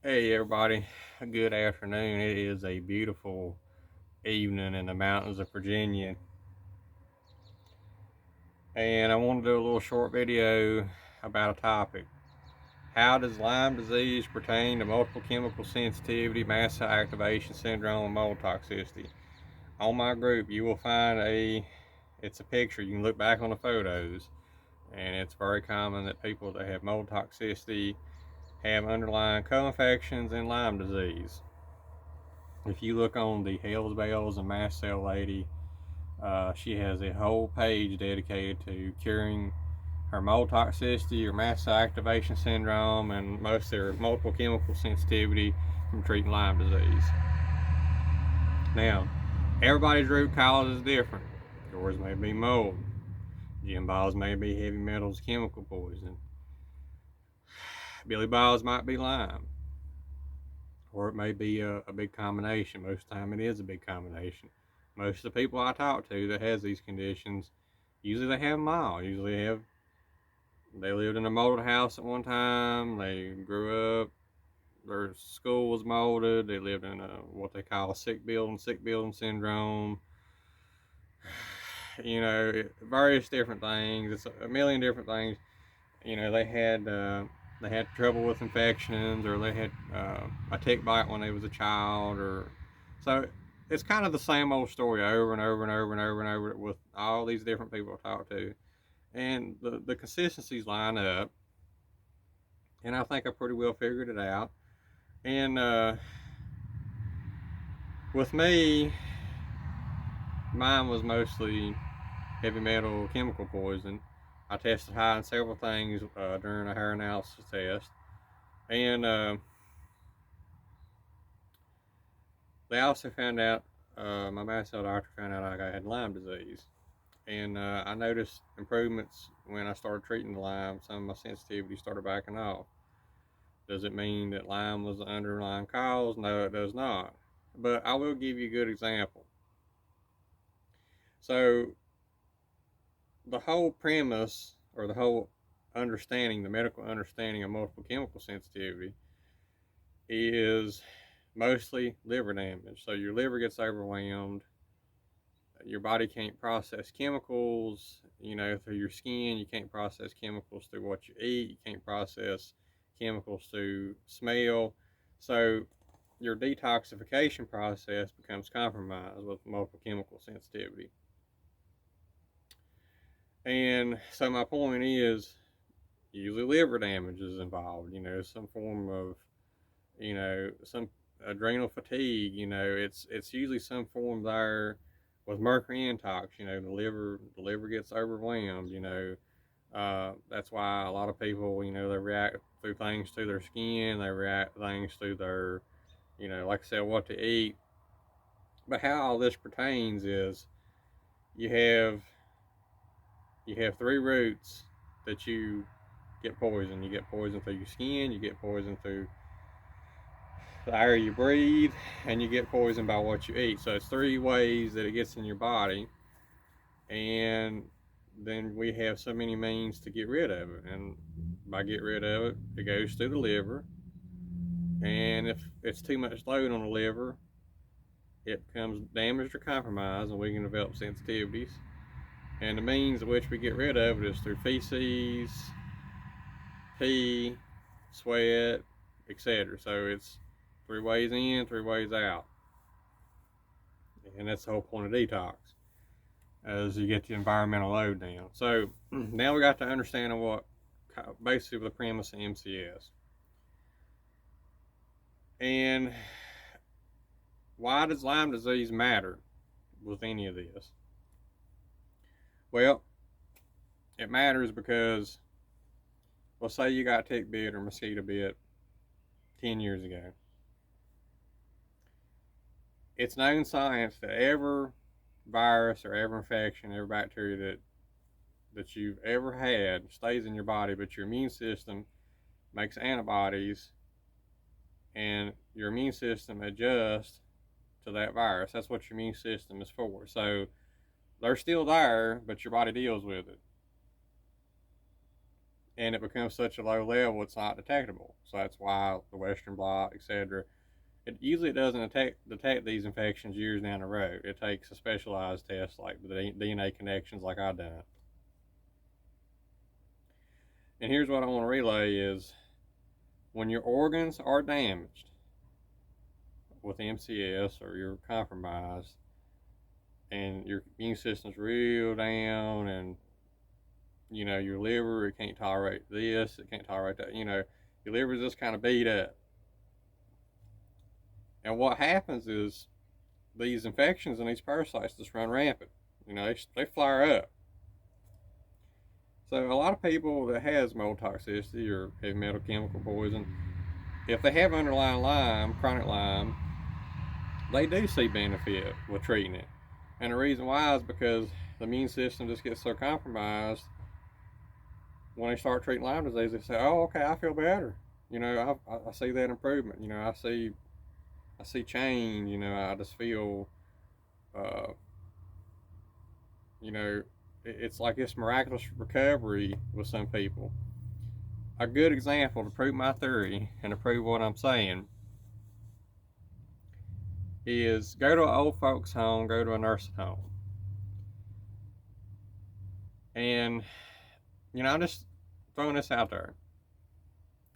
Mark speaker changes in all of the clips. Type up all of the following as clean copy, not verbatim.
Speaker 1: Hey everybody, good afternoon. It is a beautiful evening in the mountains of Virginia, and I want to do a little short video about a topic. How does Lyme disease pertain to multiple chemical sensitivity, mast cell activation syndrome, and mold toxicity? On my group, you will find it's a picture. You can look back on the photos, and it's very common that people that have mold toxicity have underlying co-infections and Lyme disease. If you look on the Hell's Bells and Mast Cell Lady, she has a whole page dedicated to curing her mold toxicity or mast cell activation syndrome and most of their multiple chemical sensitivity from treating Lyme disease. Now, everybody's root cause is different. Yours may be mold. Jim Ball's may be heavy metals chemical poison. Billy Ball's might be Lyme. Or it may be a big combination. Most of the time it is a big combination. Most of the people I talk to that has these conditions, usually they have them all. Usually they lived in a molded house at one time. They grew up. Their school was molded. They lived in what they call sick building syndrome. Various different things. It's a million different things. They had trouble with infections, or they had a tick bite when they was a child, or so. It's kind of the same old story over and over and over and over and over with all these different people I talk to, and the consistencies line up, and I think I pretty well figured it out. And with me, mine was mostly heavy metal chemical poison. I tested high on several things during a hair analysis test, and they also found out, my mast cell doctor found out I had Lyme disease. And I noticed improvements when I started treating the Lyme. Some of my sensitivity started backing off. Does it mean that Lyme was the underlying cause? No, it does not. But I will give you a good example. So, the whole premise, or the whole understanding, the medical understanding of multiple chemical sensitivity, is mostly liver damage. So, your liver gets overwhelmed, your body can't process chemicals, through your skin. You can't process chemicals through what you eat. You can't process chemicals through smell. So your detoxification process becomes compromised with multiple chemical sensitivity. And so my point is, usually liver damage is involved, some form of, some adrenal fatigue, it's usually some form there with mercury intox. The liver gets overwhelmed. That's why a lot of people, they react through things through their skin. They react things through their, like I said, what to eat. But how all this pertains is you have you have three roots that you get poisoned. You get poisoned through your skin. You get poisoned through the air you breathe, and you get poisoned by what you eat. So it's three ways that it gets in your body, and then we have so many means to get rid of it. And by get rid of it, it goes through the liver, and if it's too much load on the liver, it becomes damaged or compromised, and we can develop sensitivities. And the means of which we get rid of it is through feces, pee, sweat, etc. So it's three ways in, three ways out, and that's the whole point of detox, as you get the environmental load down. So now we got to understand what basically the premise of MCS. And why does Lyme disease matter with any of this? Well, it matters because, let's say you got tick bit or mosquito bit 10 years ago. It's known science that every virus or every infection, every bacteria that you've ever had stays in your body, but your immune system makes antibodies, and your immune system adjusts to that virus. That's what your immune system is for. So they're still there, but your body deals with it. and it becomes such a low level it's not detectable. So that's why the Western blot, etc. It usually doesn't detect these infections years down the road. It takes a specialized test like the DNA connections, like I done. And here's what I want to relay is when your organs are damaged with MCS or you're compromised and your immune system's real down and your liver, it can't tolerate this, it can't tolerate that, your liver's just kind of beat up. And what happens is these infections and these parasites just run rampant. They flare up. So a lot of people that has mold toxicity or heavy metal chemical poison, if they have underlying Lyme, chronic Lyme, they do see benefit with treating it. And the reason why is because the immune system just gets so compromised. When they start treating Lyme disease, they say, "Oh, okay, I feel better. I see that improvement. I see change. I just feel, uh, it's like this miraculous recovery with some people." A good example to prove my theory and to prove what I'm saying is go to an old folks' home, go to a nursing home, and I'm just throwing this out there.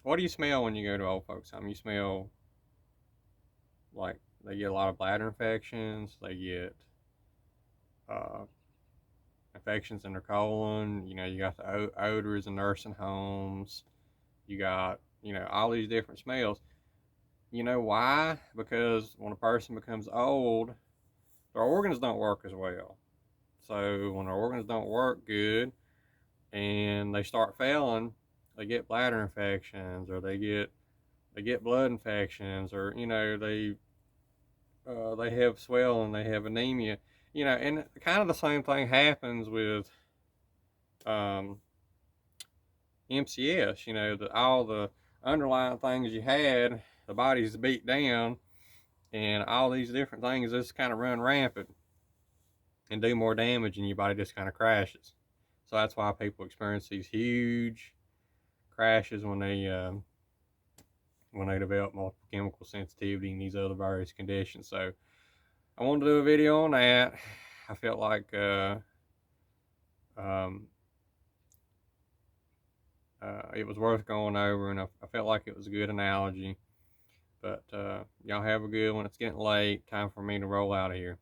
Speaker 1: What do you smell when you go to old folks' home? You smell like they get a lot of bladder infections. They get uh, infections in their colon. You got the odors in nursing homes. You got all these different smells. You know why? Because when a person becomes old, their organs don't work as well. So when their organs don't work good and they start failing, they get bladder infections or they get blood infections or they have swelling, they have anemia, and kind of the same thing happens with um, MCS. All the underlying things you had, the body's beat down, and all these different things just kind of run rampant and do more damage, and your body just kind of crashes. So that's why people experience these huge crashes when they develop multiple chemical sensitivity and these other various conditions. So I wanted to do a video on that. I felt like um, it was worth going over, and I felt like it was a good analogy. But y'all have a good one. It's getting late. Time for me to roll out of here.